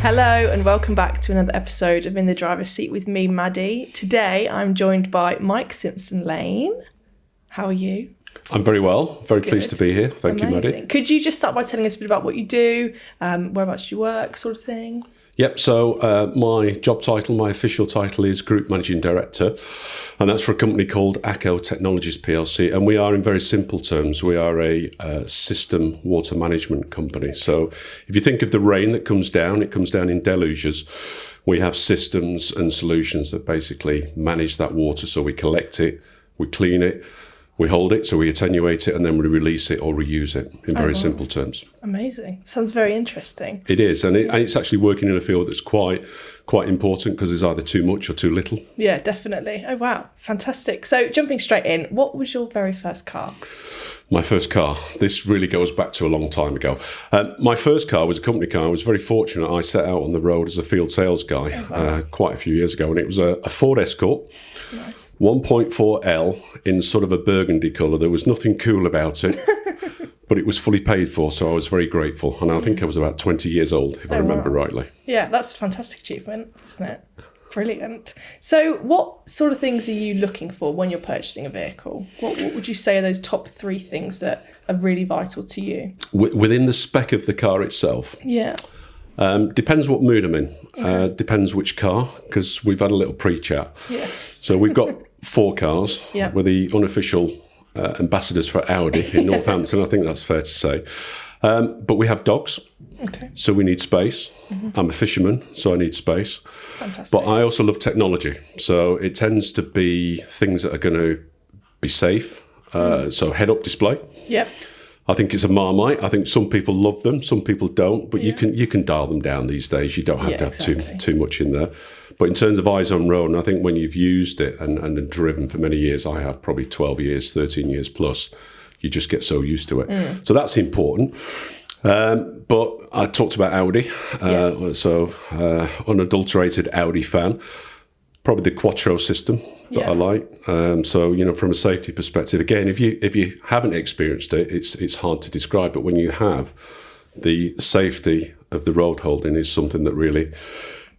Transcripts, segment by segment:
Hello and welcome back to another episode of In the Driver's Seat with me, Maddie. Today I'm joined by Mike Simpson-Lane. How are you? I'm very well. Very pleased to be here. Thank you, Maddie. Could you just start by telling us a bit about what you do, whereabouts you work, sort of thing? Yep, so my job title, my official title is Group Managing Director, and that's for a company called ACO Technologies PLC, and we are, in very simple terms, we are a system water management company. So if you think of the rain that comes down, it comes down in deluges. We have systems and solutions that basically manage that water, so we collect it, we clean it, we hold it, so we attenuate it, and then we release it or reuse it, in very simple terms. Amazing. Sounds very interesting. It is, and it's actually working in a field that's quite important because there's either too much or too little. Yeah, definitely. Oh, wow. Fantastic. So jumping straight in, what was your very first car? My first car, this really goes back to a long time ago. My first car was a company car. I was very fortunate. I set out on the road as a field sales guy quite a few years ago, and it was a Ford Escort. Nice. 1.4L in sort of a burgundy colour. There was nothing cool about it, but it was fully paid for, so I was very grateful. And I think I was about 20 years old, if I remember rightly. Yeah, that's a fantastic achievement, isn't it? Brilliant. So what sort of things are you looking for when you're purchasing a vehicle? What would you say are those top three things that are really vital to you? Within the spec of the car itself? Yeah. Depends what mood I'm in. Okay. Depends which car, because we've had a little pre-chat. Yes. So we've got 4 cars. Yep. We're the unofficial ambassadors for Audi in Northampton. I think that's fair to say. But we have dogs. Okay. So we need space. Mm-hmm. I'm a fisherman, so I need space. Fantastic. But I also love technology. So it tends to be things that are going to be safe. So head-up display. Yep. I think it's a Marmite. I think some people love them, some people don't. But you can dial them down these days. You don't have to have too much in there. But in terms of eyes on road, I think when you've used it and driven for many years, I have probably 12 years, 13 years plus, you just get so used to it. So that's important. But I talked about Audi. So unadulterated Audi fan. Probably the Quattro system that I like. So, from a safety perspective, again, if you haven't experienced it, it's hard to describe. But when you have, the safety of the road holding is something that really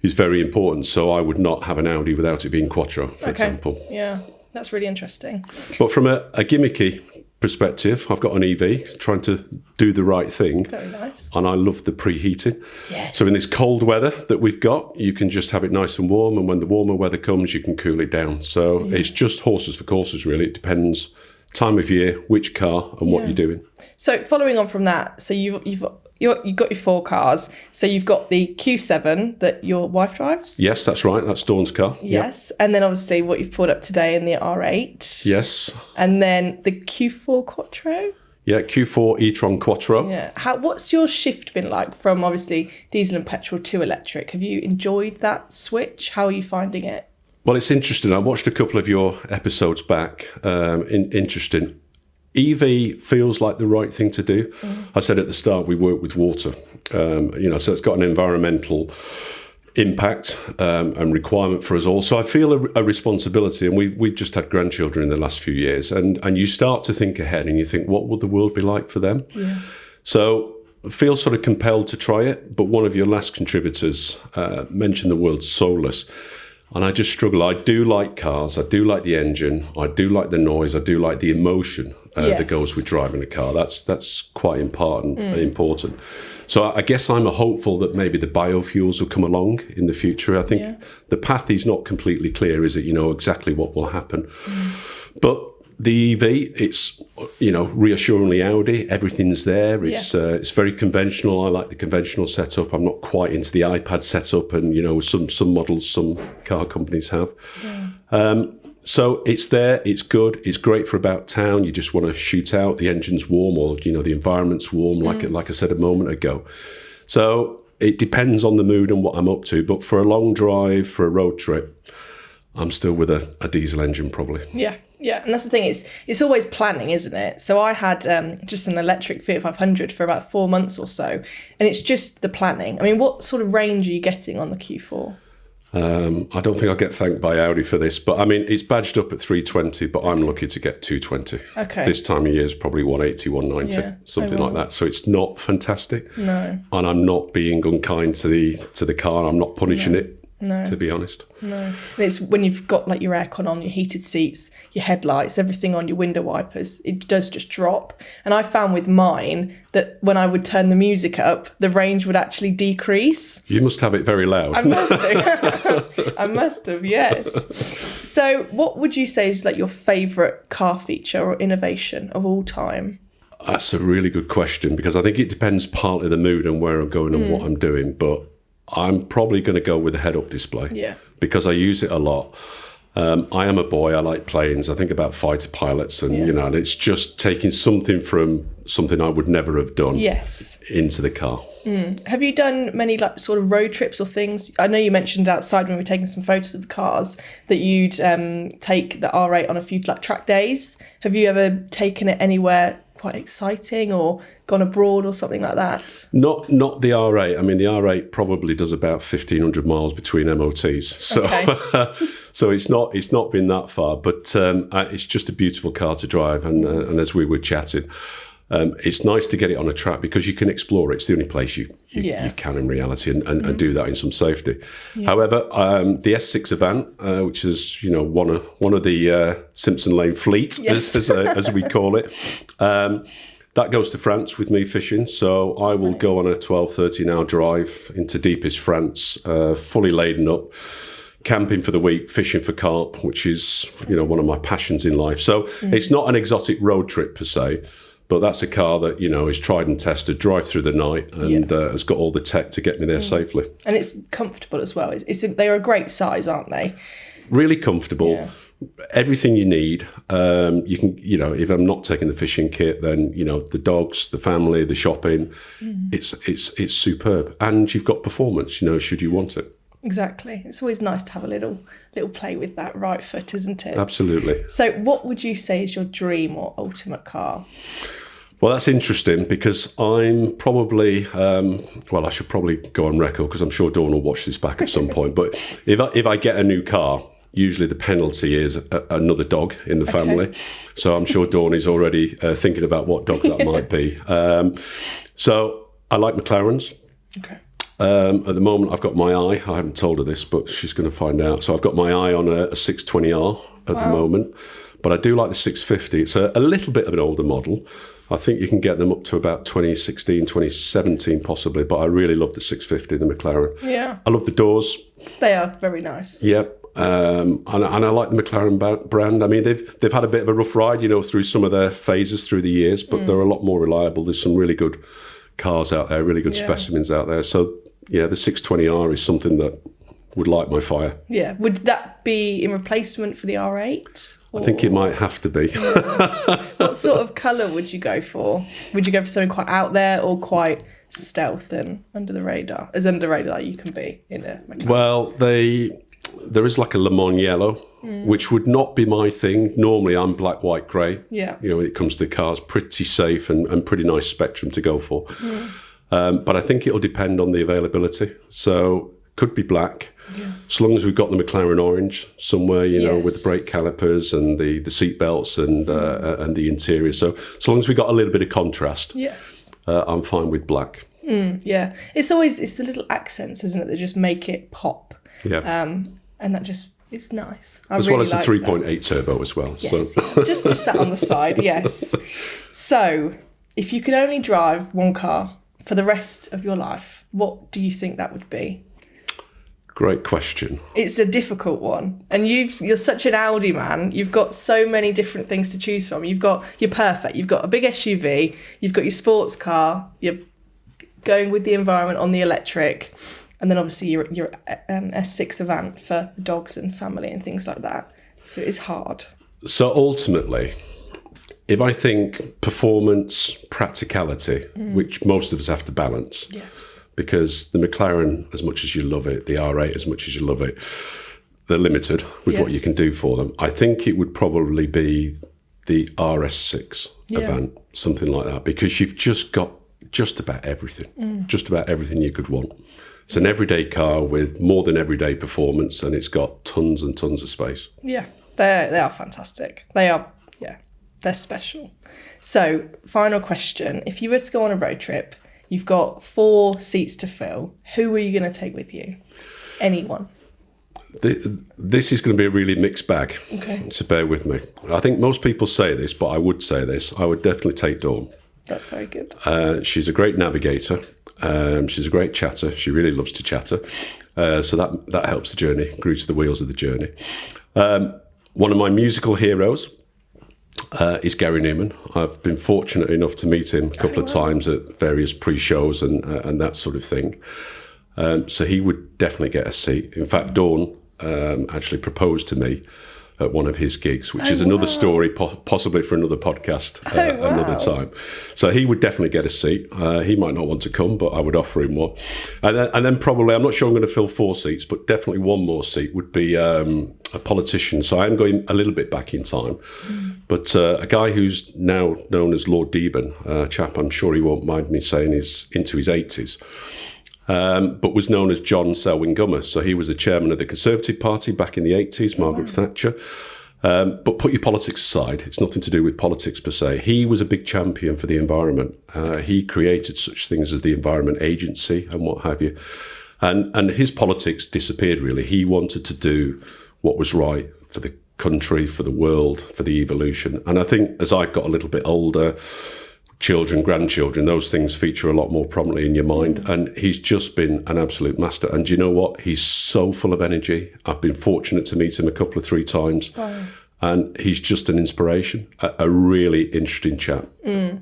is very important. So I would not have an Audi without it being Quattro, for example. Yeah, that's really interesting. But from a gimmicky perspective, I've got an EV trying to do the right thing. Very nice. And I love the preheating. Yes. So in this cold weather that we've got, you can just have it nice and warm, and when the warmer weather comes, you can cool it down. So it's just horses for courses, really. It depends time of year, which car, and what you're doing. So following on from that, so you've got your 4 cars. So you've got the Q7 that your wife drives? Yes, that's right. That's Dawn's car. Yes. Yep. And then obviously what you've pulled up today in the R8. Yes. And then the Q4 Quattro? Yeah, Q4 e-tron Quattro. Yeah. What's your shift been like from obviously diesel and petrol to electric? Have you enjoyed that switch? How are you finding it? Well, it's interesting. I watched a couple of your episodes back. Interesting. EV feels like the right thing to do. I said at the start, we work with water, so it's got an environmental impact and requirement for us all. So I feel a responsibility, and we've just had grandchildren in the last few years, and you start to think ahead, and you think, what would the world be like for them? Yeah. So I feel sort of compelled to try it, but one of your last contributors mentioned the word soulless. And I just struggle. I do like cars. I do like the engine. I do like the noise. I do like the emotion that goes with driving a car. That's quite important. So I guess I'm a hopeful that maybe the biofuels will come along in the future. I think the path is not completely clear, is it? Exactly what will happen. But the EV, it's, reassuringly Audi. Everything's there. It's very conventional. I like the conventional setup. I'm not quite into the iPad setup, and some models some car companies have. Yeah. So it's there. It's good. It's great for about town. You just want to shoot out. The engine's warm, or the environment's warm, like I said a moment ago. So it depends on the mood and what I'm up to. But for a long drive, for a road trip, I'm still with a diesel engine probably. Yeah. Yeah, and that's the thing, it's always planning, isn't it? So I had just an electric Fiat 500 for about 4 months or so, and it's just the planning. I mean, what sort of range are you getting on the Q4? I don't think I'll get thanked by Audi for this, but I mean, it's badged up at 320, but I'm lucky to get 220. Okay. This time of year is probably 180, 190, something like that. So it's not fantastic. No. And I'm not being unkind to the car. I'm not punishing it. No. To be honest. No. And it's when you've got like your aircon on, your heated seats, your headlights, everything on, your window wipers, it does just drop. And I found with mine that when I would turn the music up, the range would actually decrease. You must have it very loud. I must have. I must have, yes. So what would you say is like your favourite car feature or innovation of all time? That's a really good question, because I think it depends partly the mood and where I'm going and what I'm doing. But I'm probably going to go with a head-up display. Yeah. Because I use it a lot. I am a boy. I like planes. I think about fighter pilots, and you know, and it's just taking something from something I would never have done. Yes. Into the car. Have you done many like sort of road trips or things? I know you mentioned outside when we were taking some photos of the cars that you'd take the R8 on a few like track days. Have you ever taken it anywhere quite exciting or gone abroad or something like that? Not the R8. I mean, the R8 probably does about 1,500 miles between MOTs. So Okay. so it's not been that far, but it's just a beautiful car to drive. And as we were chatting, it's nice to get it on a track because you can explore it. It's the only place you can in reality and do that in some safety. However, the S6 Avant, which is, you know, one of the Simpson-Lane fleet, as we call it, that goes to France with me fishing. So I will go on a 12, 13-hour drive into deepest France, fully laden up, camping for the week, fishing for carp, which is, you know, one of my passions in life. So it's not an exotic road trip per se, but that's a car that, you know, is tried and tested, drive through the night, and has got all the tech to get me there safely. And it's comfortable as well. They're a great size, aren't they? Really comfortable. Yeah. Everything you need. You can, you know, if I'm not taking the fishing kit, then, you know, the dogs, the family, the shopping, it's superb. And you've got performance, you know, should you want it. Exactly. It's always nice to have a little play with that right foot, isn't it? Absolutely. So what would you say is your dream or ultimate car? Well, that's interesting because I'm probably, I should probably go on record because I'm sure Dawn will watch this back at some point. But if I get a new car, usually the penalty is another dog in the family. So I'm sure Dawn is already thinking about what dog that might be. So I like McLarens. Okay. At the moment, I've got my eye. I haven't told her this, but she's going to find out. So I've got my eye on a 620R at the moment. But I do like the 650. It's a little bit of an older model. I think you can get them up to about 2016, 2017 possibly. But I really love the 650, the McLaren. Yeah. I love the doors. They are very nice. Yep. And I like the McLaren brand. I mean, they've had a bit of a rough ride, you know, through some of their phases through the years, but they're a lot more reliable. There's some really good cars out there, really good specimens out there. So, yeah, the 620R is something that would light my fire. Yeah. Would that be in replacement for the R8? I think it might have to be. What sort of colour would you go for? Would you go for something quite out there or quite stealth and under the radar? As under the radar you can be in a McLaren? Well, there is like a Le Mans yellow, which would not be my thing. Normally I'm black, white, grey. Yeah. You know, when it comes to cars, pretty safe and pretty nice spectrum to go for. But I think it'll depend on the availability. So could be black. Yeah. As long as we've got the McLaren orange somewhere, you know, with the brake calipers and the seat belts and the interior. So as long as we got a little bit of contrast, I'm fine with black. Yeah, it's the little accents, isn't it, that just make it pop. Yeah. And that just is nice. As well as the 3.8 turbo as well. Yes. So just that on the side. Yes. So if you could only drive one car for the rest of your life, what do you think that would be? Great question. It's a difficult one. And you're such an Audi man. You've got so many different things to choose from. You're perfect. You've got a big SUV. You've got your sports car. You're going with the environment on the electric. And then obviously your S6 Avant for the dogs and family and things like that. So it is hard. So ultimately, if I think performance, practicality, which most of us have to balance. Yes. Because the McLaren, as much as you love it, the R8, as much as you love it, they're limited with what you can do for them. I think it would probably be the RS6 Avant, something like that, because you've just got just about everything you could want. It's an everyday car with more than everyday performance, and it's got tons and tons of space. Yeah, they are fantastic. They're special. So, final question. If you were to go on a road trip, you've got 4 seats to fill, who are you going to take with you? Anyone? This is going to be a really mixed bag, Okay. so bear with me. I think most people say this, but I would say this. I would definitely take Dawn. That's very good. She's a great navigator. She's a great chatter. She really loves to chatter. So that helps the journey, greases the wheels of the journey. One of my musical heroes is Gary Newman. I've been fortunate enough to meet him a couple of times at various pre-shows and that sort of thing. So he would definitely get a seat. In fact, Dawn actually proposed to me at one of his gigs, which is another story, possibly for another podcast another time. So he would definitely get a seat. He might not want to come, but I would offer him one. And then probably, I'm not sure I'm going to fill 4 seats, but definitely one more seat would be a politician. So I am going a little bit back in time. But a guy who's now known as Lord Deben, a chap I'm sure he won't mind me saying is into his 80s. But was known as John Selwyn Gummer. So he was the chairman of the Conservative Party back in the 80s, Margaret Thatcher. But put your politics aside, it's nothing to do with politics per se. He was a big champion for the environment. He created such things as the Environment Agency and what have you. And his politics disappeared, really. He wanted to do what was right for the country, for the world, for the evolution. And I think as I got a little bit older, children, grandchildren, those things feature a lot more prominently in your mind. And he's just been an absolute master. And do you know what? He's so full of energy. I've been fortunate to meet him a couple of 3 times. Wow. And he's just an inspiration, a really interesting chap.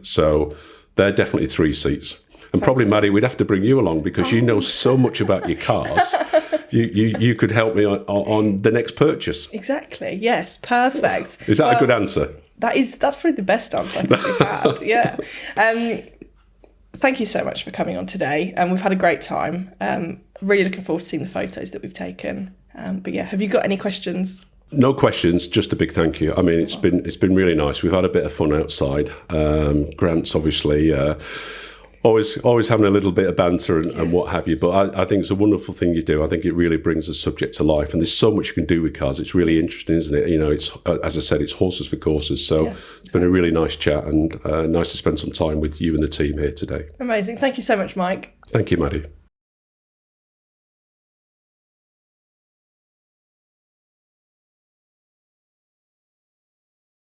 So they're definitely 3 seats. And probably, Maddie, we'd have to bring you along because you know so much about your cars. You could help me on the next purchase. Exactly. Yes. Perfect. Is that a good answer? That's probably the best answer I think we've had. Yeah. Thank you so much for coming on today. We've had a great time. Really looking forward to seeing the photos that we've taken. But yeah, have you got any questions? No questions, just a big thank you. I mean, it's been really nice. We've had a bit of fun outside. Grant's obviously always having a little bit of banter and what have you. But I think it's a wonderful thing you do. I think it really brings the subject to life. And there's so much you can do with cars. It's really interesting, isn't it? You know, it's as I said, it's horses for courses. So it's been a really nice chat and nice to spend some time with you and the team here today. Amazing. Thank you so much, Mike. Thank you, Maddie.